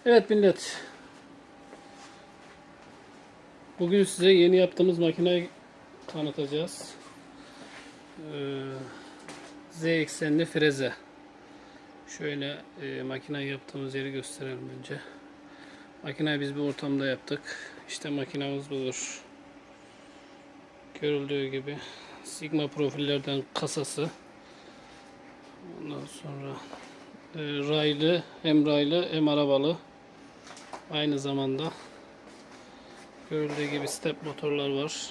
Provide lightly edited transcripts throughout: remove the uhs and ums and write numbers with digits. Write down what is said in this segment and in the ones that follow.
Evet millet. Bugün size yeni yaptığımız makineyi tanıtacağız. Z eksenli freze. Şöyle makineyi yaptığımız yeri gösterelim önce. Makineyi biz bir ortamda yaptık. İşte makinamız budur. Görüldüğü gibi Sigma profillerden kasası. Ondan sonra raylı, hem raylı hem arabalı. Aynı zamanda görüldüğü gibi step motorlar var.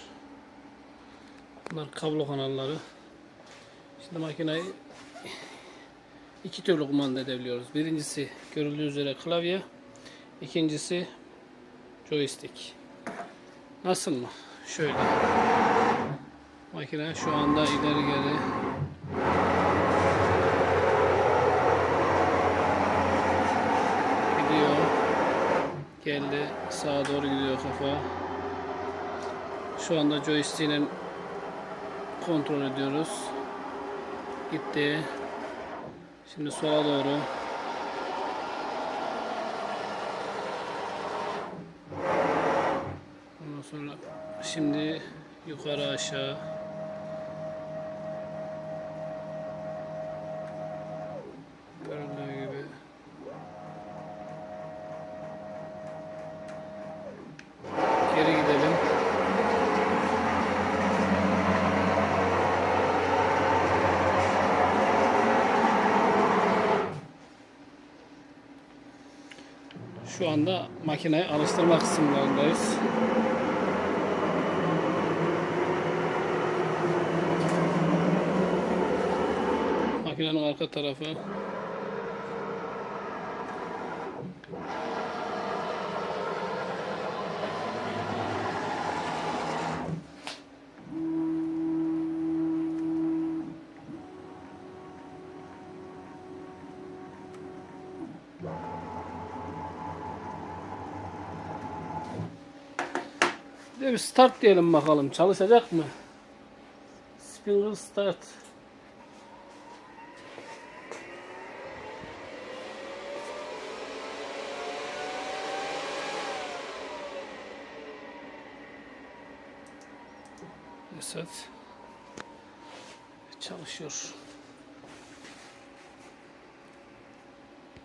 Bunlar kablo kanalları. Şimdi makineyi iki türlü kumanda edebiliyoruz. Birincisi görüldüğü üzere klavye, ikincisi joystick. Nasıl mı? Şöyle. Makine şu anda ileri geri gidiyor. Geldi. Sağa doğru gidiyor kafa. Şu anda joystick'le kontrol ediyoruz. Gitti. Şimdi sola doğru. Ondan sonra şimdi yukarı aşağı. Görüldüğü gibi. Geri gidelim. Şu anda makineyi alıştırma kısımlarındayız. Makinenin arka tarafı. Bir start diyelim bakalım. Çalışacak mı? Spinner start. Reset. Çalışıyor.